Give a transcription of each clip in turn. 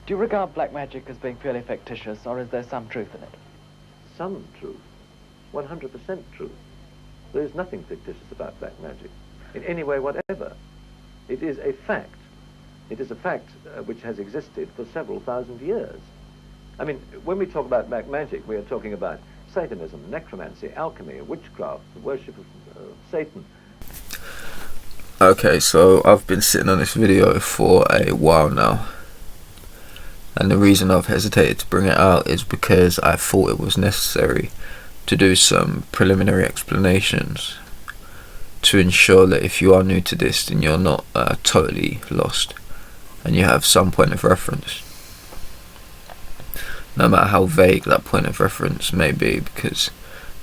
Do you regard black magic as being purely fictitious, or is there some truth in it? Some truth. 100% truth. There is nothing fictitious about black magic, in any way whatever. It is a fact. It is a fact which has existed for several thousand years. I mean, when we talk about black magic, we are talking about Satanism, necromancy, alchemy, witchcraft, the worship of Satan. Okay, so I've been sitting on this video for a while now, and the reason I've hesitated to bring it out is because I thought it was necessary to do some preliminary explanations to ensure that if you are new to this, then you're not totally lost and you have some point of reference, no matter how vague that point of reference may be, because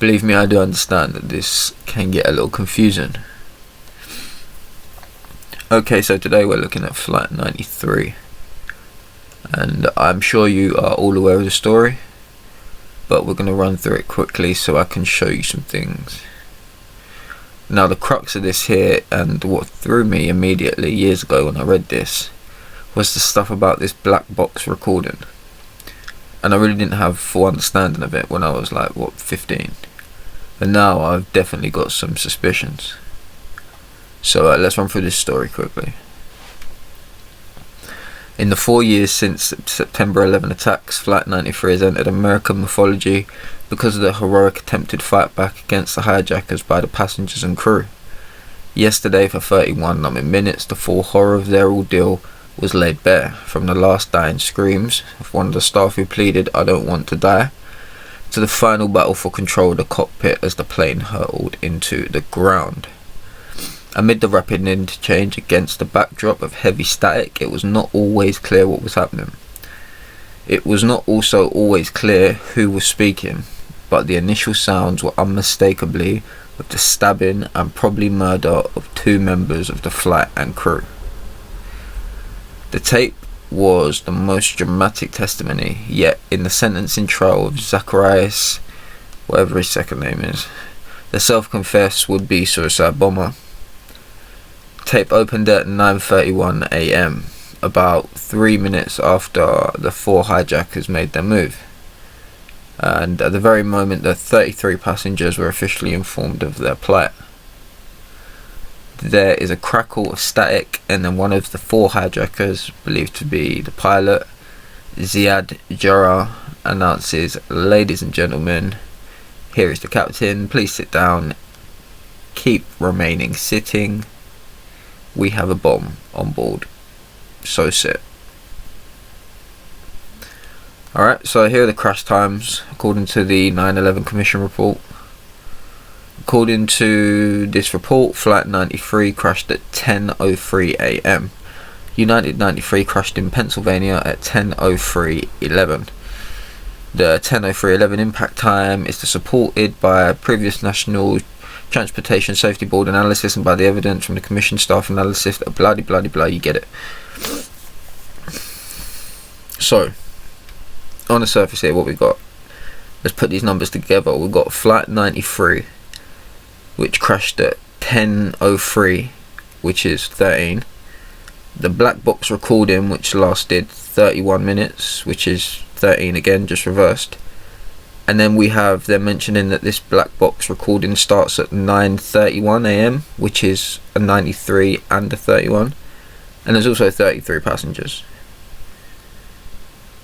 believe me, I do understand that this can get a little confusing. Okay, so today we're looking at Flight 93, and I'm sure you are all aware of the story, but we're going to run through it quickly so I can show you some things. Now, the crux of this here, and what threw me immediately years ago when I read this, was the stuff about this black box recording. And I really didn't have full understanding of it when I was like, 15? And now I've definitely got some suspicions. So let's run through this story quickly. In the 4 years since September 11 attacks, Flight 93 has entered American mythology because of the heroic attempted fight back against the hijackers by the passengers and crew. Yesterday, for 31 numbing minutes, the full horror of their ordeal was laid bare, from the last dying screams of one of the staff who pleaded, "I don't want to die," to the final battle for control of the cockpit as the plane hurtled into the ground. Amid the rapid interchange against the backdrop of heavy static, it was not always clear what was happening. It was not also always clear who was speaking, but the initial sounds were unmistakably of the stabbing and probably murder of 2 members of the flight and crew. The tape was the most dramatic testimony yet in the sentencing trial of Zacharias, whatever his second name is, the self-confessed would-be suicide bomber. Tape opened at 9:31 AM, about 3 minutes after the 4 hijackers made their move, and at the very moment the 33 passengers were officially informed of their plight. There is a crackle of static, and then one of the 4 hijackers, believed to be the pilot, Ziad Jarrah, announces, "Ladies and gentlemen, here is the captain, please sit down, keep remaining sitting, we have a bomb on board, so sit." Alright, so here are the crash times according to the 9/11 Commission report. According to this report, Flight 93 crashed at 10:03 AM. United 93 crashed in Pennsylvania at 10:03:11. The 10:03:11 impact time is supported by previous National Transportation Safety Board analysis and by the evidence from the Commission staff analysis, blah blah blah blah, you get it. So, on the surface here, what we got, let's put these numbers together. We've got Flight 93, which crashed at 10:03, which is 13. The black box recording, which lasted 31 minutes, which is 13 again, just reversed. And then we have them mentioning that this black box recording starts at 9:31 AM, which is a 93 and a 31. And there's also 33 passengers.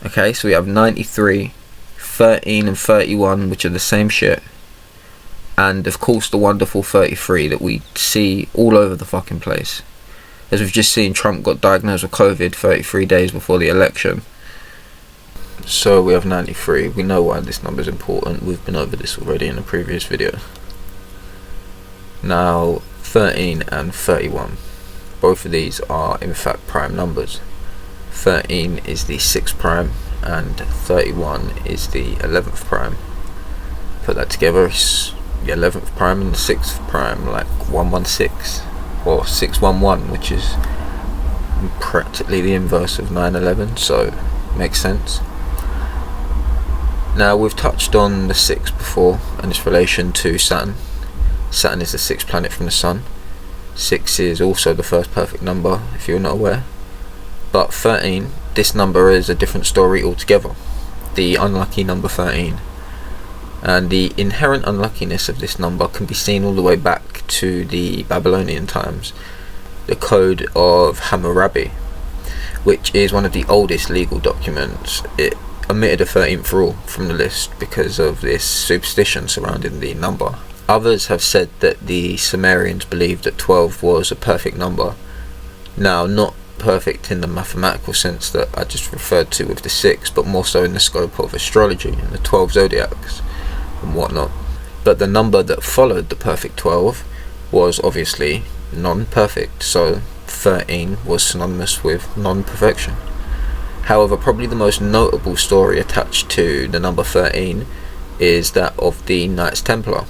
Okay, so we have 93, 13 and 31, which are the same shit. And of course the wonderful 33 that we see all over the fucking place. As we've just seen, Trump got diagnosed with COVID 33 days before the election. So we have 93. We know why this number is important. We've been over this already in a previous video. Now 13 and 31. Both of these are in fact prime numbers. 13 is the 6th prime and 31 is the 11th prime. Put that together, it's the 11th prime and the 6th prime, like 116 or 611, which is practically the inverse of 9/11, so makes sense. Now we've touched on the 6 before and its relation to Saturn. Saturn is the 6th planet from the Sun. 6 is also the first perfect number, if you're not aware. But 13 this number is a different story altogether. The unlucky number 13. And the inherent unluckiness of this number can be seen all the way back to the Babylonian times. The Code of Hammurabi, which is one of the oldest legal documents, it omitted a 13th rule from the list because of this superstition surrounding the number. Others have said that the Sumerians believed that 12 was a perfect number. Now, not perfect in the mathematical sense that I just referred to with the 6, but more so in the scope of astrology and the 12 zodiacs and whatnot. But the number that followed the perfect 12 was obviously non-perfect, so 13 was synonymous with non-perfection. However, probably the most notable story attached to the number 13 is that of the Knights Templar.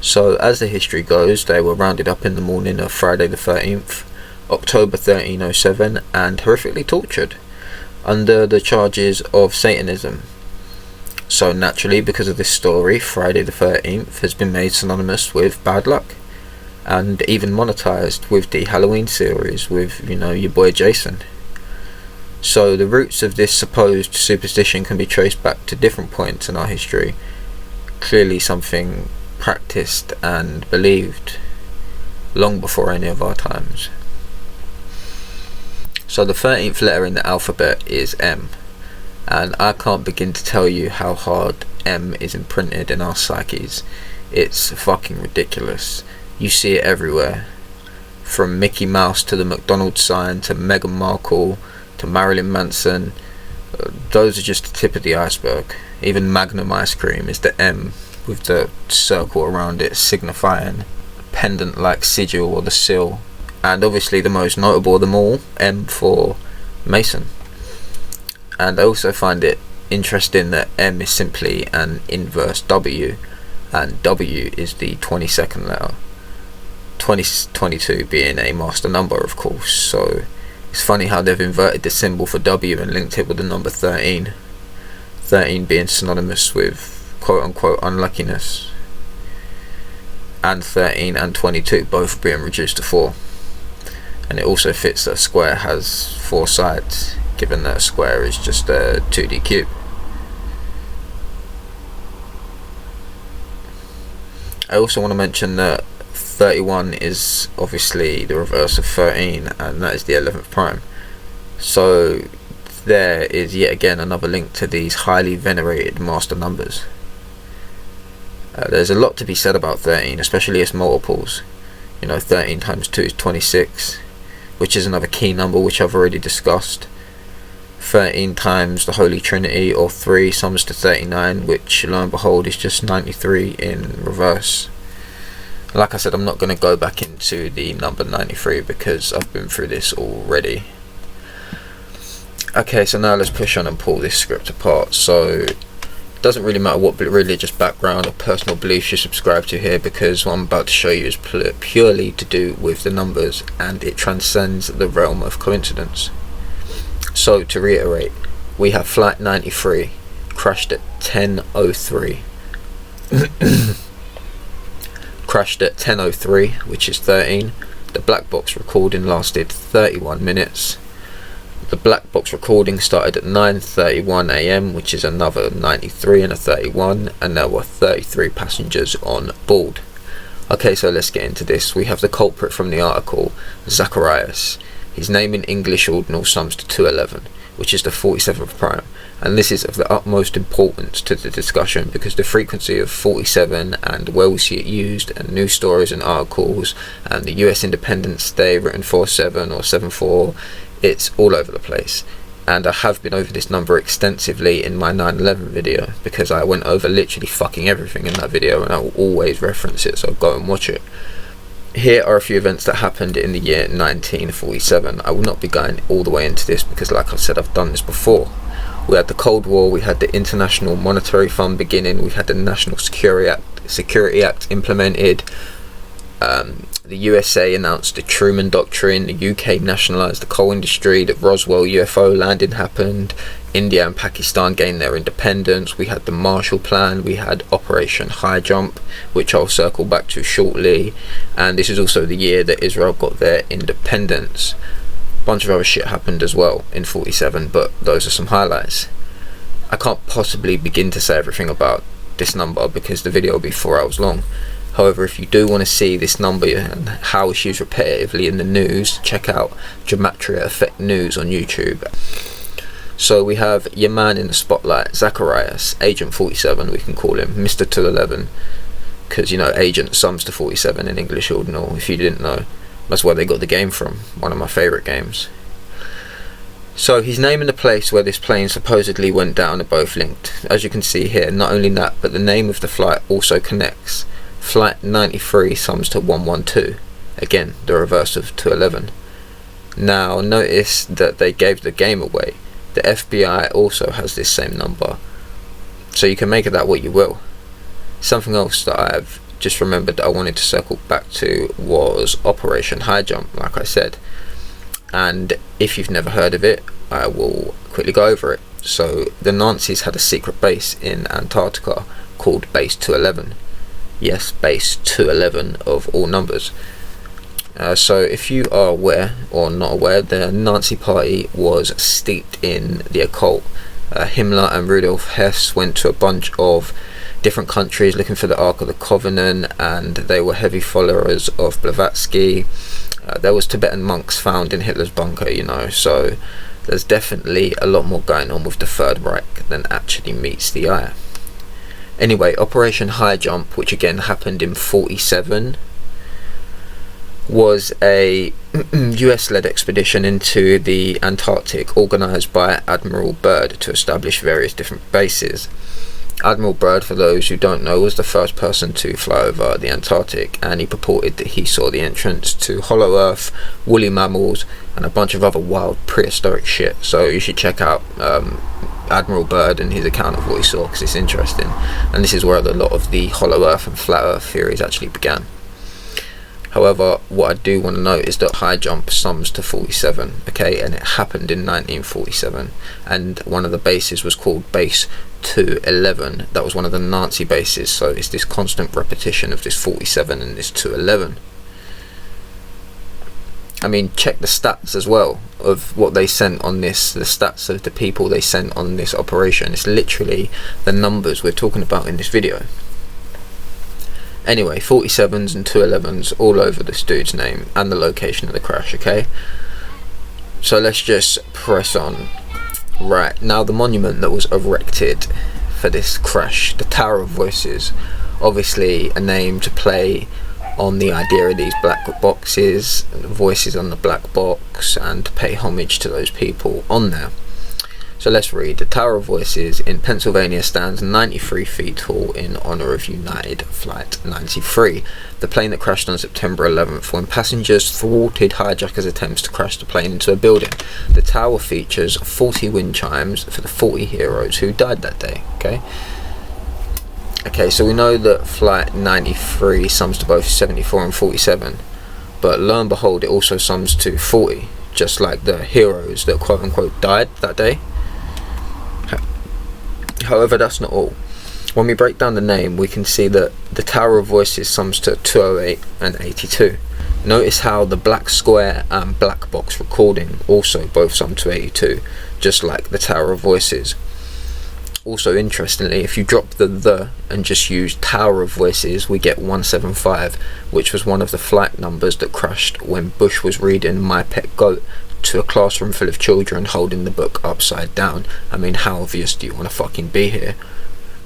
So, as the history goes, they were rounded up in the morning of Friday the 13th, October 1307, and horrifically tortured under the charges of Satanism. So naturally, because of this story, Friday the 13th has been made synonymous with bad luck, and even monetized with the Halloween series with, your boy Jason. So the roots of this supposed superstition can be traced back to different points in our history, clearly something practiced and believed long before any of our times. So the 13th letter in the alphabet is M, and I can't begin to tell you how hard M is imprinted in our psyches. It's fucking ridiculous. You see it everywhere, from Mickey Mouse to the McDonald's sign to Meghan Markle to Marilyn Manson. Those are just the tip of the iceberg. Even Magnum ice cream is the M with the circle around it signifying a pendant-like sigil or the seal. And obviously the most notable of them all, M for Mason. And I also find it interesting that M is simply an inverse W, and W is the 22nd letter. 2022 being a master number, of course, so it's funny how they've inverted the symbol for W and linked it with the number 13. 13 being synonymous with quote-unquote unluckiness, and 13 and 22 both being reduced to 4. And it also fits that a square has 4 sides, given that a square is just a 2D cube. I also want to mention that 31 is obviously the reverse of 13, and that is the 11th prime. So there is yet again another link to these highly venerated master numbers. There's a lot to be said about 13, especially its multiples. 13 times 2 is 26, which is another key number which I've already discussed. 13 times the Holy Trinity, or 3, sums to 39, which lo and behold is just 93 in reverse. Like I said, I'm not going to go back into the number 93 because I've been through this already. Okay, so now let's push on and pull this script apart. So it doesn't really matter what religious background or personal beliefs you subscribe to here, because what I'm about to show you is purely to do with the numbers, and it transcends the realm of coincidence. So to reiterate, we have flight 93 crashed at 10:03. Crashed at 10:03, which is 13. The black box recording lasted 31 minutes. The black box recording started at 9:31 AM, which is another 93 and a 31, and there were 33 passengers on board. Okay, so let's get into this. We have the culprit from the article, Zacharias. His name in English ordinal sums to 211, which is the 47th prime, and this is of the utmost importance to the discussion because the frequency of 47 and where we see it used, and news stories and articles, and the US Independence Day written 47 or 74, it's all over the place. And I have been over this number extensively in my 9/11 video, because I went over literally fucking everything in that video, and I will always reference it, so go and watch it. Here are a few events that happened in the year 1947. I will not be going all the way into this because, like I said, I've done this before. We had the Cold War, we had the International Monetary Fund beginning, we had the National Security Act implemented, the USA announced the Truman Doctrine, the UK nationalised the coal industry, the Roswell UFO landing happened, India and Pakistan gained their independence, we had the Marshall Plan, we had Operation High Jump, which I'll circle back to shortly, and this is also the year that Israel got their independence. bunch of other shit happened as well in 47, but those are some highlights. I can't possibly begin to say everything about this number because the video will be 4 hours long. However, if you do want to see this number and how it's used repetitively in the news, check out Gematria Effect News on YouTube. So we have your man in the spotlight, Zacharias, Agent 47, we can call him, Mr. 211, because, you know, Agent sums to 47 in English Ordinal, if you didn't know. That's where they got the game from, one of my favourite games. So he's naming the place where this plane supposedly went down are both linked. As you can see here, not only that, but the name of the flight also connects. Flight 93 sums to 112, again the reverse of 211. Now notice that they gave the game away. The FBI also has this same number, so you can make of that what you will. Something else that I've just remembered that I wanted to circle back to was Operation High Jump, like I said. And if you've never heard of it, I will quickly go over it. So the Nazis had a secret base in Antarctica called Base 211. Yes, Base 211 of all numbers. So if you are aware or not aware, the Nazi party was steeped in the occult. Himmler and Rudolf Hess went to a bunch of different countries looking for the Ark of the Covenant, and they were heavy followers of Blavatsky. There was Tibetan monks found in Hitler's bunker, you know, so there's definitely a lot more going on with the Third Reich than actually meets the eye. Anyway, Operation High Jump, which again happened in 47, was a US-led expedition into the Antarctic organised by Admiral Byrd to establish various different bases. Admiral Byrd, for those who don't know, was the first person to fly over the Antarctic, and he purported that he saw the entrance to Hollow Earth, woolly mammals, and a bunch of other wild prehistoric shit. So you should check out Admiral Byrd and his account of what he saw, because it's interesting. And this is where a lot of the Hollow Earth and Flat Earth theories actually began. However, what I do want to note is that High Jump sums to 47, okay, and it happened in 1947, and one of the bases was called Base 211. That was one of the Nazi bases, so it's this constant repetition of this 47 and this 211. I mean, check the stats as well of what they sent on this, the stats of the people they sent on this operation. It's literally the numbers we're talking about in this video. Anyway, 47s and 211s all over this dude's name and the location of the crash, okay? So let's just press on. Right, now the monument that was erected for this crash, the Tower of Voices, obviously a name to play on the idea of these black boxes, voices on the black box, and to pay homage to those people on there. So let's read. The Tower of Voices in Pennsylvania stands 93 feet tall in honour of United Flight 93, the plane that crashed on September 11th when passengers thwarted hijackers' attempts to crash the plane into a building. The tower features 40 wind chimes for the 40 heroes who died that day. Okay, so we know that Flight 93 sums to both 74 and 47, but lo and behold, it also sums to 40, just like the heroes that quote-unquote died that day. However, that's not all. When we break down the name, we can see that the Tower of Voices sums to 208 and 82. Notice how the black square and black box recording also both sum to 82, just like the Tower of Voices. Also, interestingly, if you drop the and just use Tower of Voices, we get 175, which was one of the flight numbers that crashed when Bush was reading My Pet Goat to a classroom full of children holding the book upside down. I mean, how obvious do you want to fucking be here?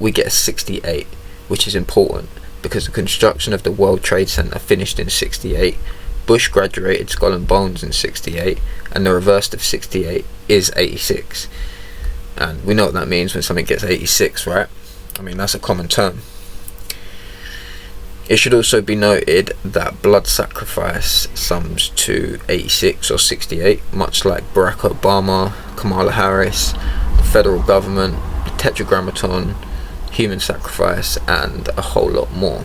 We get a 68, which is important because the construction of the World Trade Center finished in 68, Bush graduated Skull and Bones in 68, and the reverse of 68 is 86. And we know what that means when something gets 86, right? I mean, that's a common term. It should also be noted that blood sacrifice sums to 86 or 68, much like Barack Obama, Kamala Harris, the federal government, the Tetragrammaton, human sacrifice, and a whole lot more.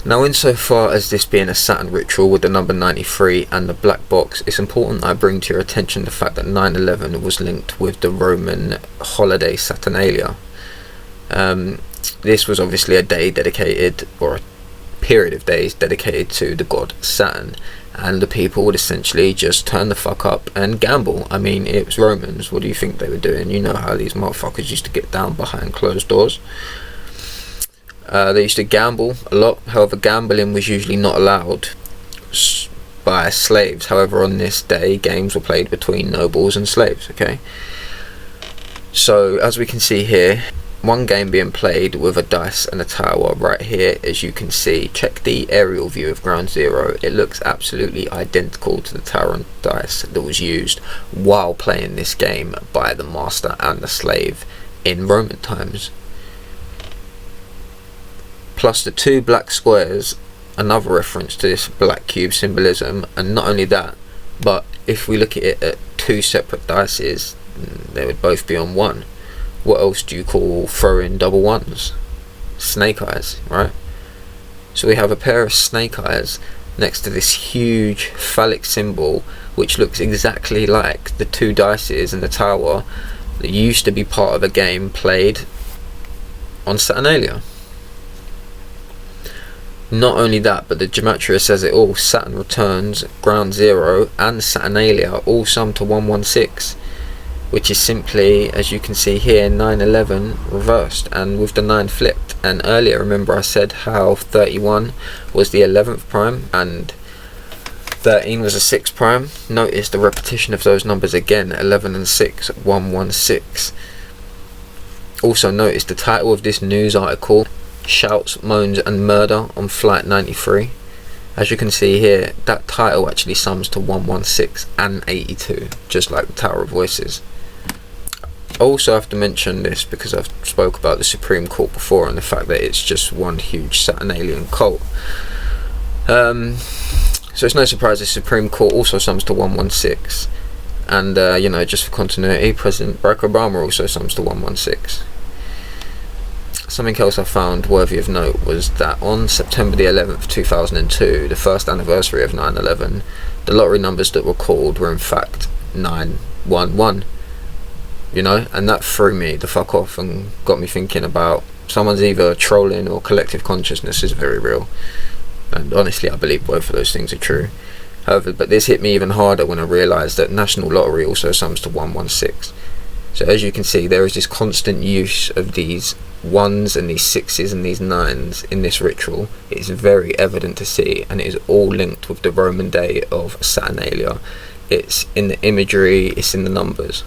Now, insofar as this being a Saturn ritual with the number 93 and the black box, it's important I bring to your attention the fact that 9/11 was linked with the Roman holiday Saturnalia. This was obviously a day dedicated, or a period of days dedicated to the god Saturn, and the people would essentially just turn the fuck up and gamble. I mean, it was Romans. What do you think they were doing? You know how these motherfuckers used to get down behind closed doors. They used to gamble a lot. However, gambling was usually not allowed by slaves. However, on this day, games were played between nobles and slaves. Okay, so as we can see here, one game being played with a dice and a tower right here. As you can see, check the aerial view of ground zero. It looks absolutely identical to the tower and dice that was used while playing this game by the master and the slave in Roman times. Plus the two black squares, another reference to this black cube symbolism. And not only that, but if we look at it at two separate dices, they would both be on one. What else do you call throwing double ones? Snake eyes, right? So we have a pair of snake eyes next to this huge phallic symbol, which looks exactly like the two dices and the tower that used to be part of a game played on Saturnalia. Not only that, but the Gematria says it all. Saturn returns, ground zero and Saturnalia all sum to 116, which is simply, as you can see here, 911 reversed and with the 9 flipped. And earlier, remember I said how 31 was the 11th prime and 13 was a 6th prime. Notice the repetition of those numbers again, 11 and 6, 116. Also notice the title of this news article, Shouts, Moans and Murder on Flight 93. As you can see here, that title actually sums to 116 and 82, just like the Tower of Voices. I also have to mention this because I've spoke about the Supreme Court before and the fact that it's just one huge Saturnalian cult. So it's no surprise the Supreme Court also sums to 116. And, you know, just for continuity, President Barack Obama also sums to 116. Something else I found worthy of note was that on September the 11th, 2002, the first anniversary of 9/11, the lottery numbers that were called were in fact 911. You know, and that threw me the fuck off and got me thinking about someone's either trolling or collective consciousness is very real. And honestly, I believe both of those things are true. However, but this hit me even harder when I realised that National Lottery also sums to 116. So as you can see, there is this constant use of these ones and these sixes and these nines in this ritual. It is very evident to see, and it is all linked with the Roman day of Saturnalia. It's in the imagery, it's in the numbers.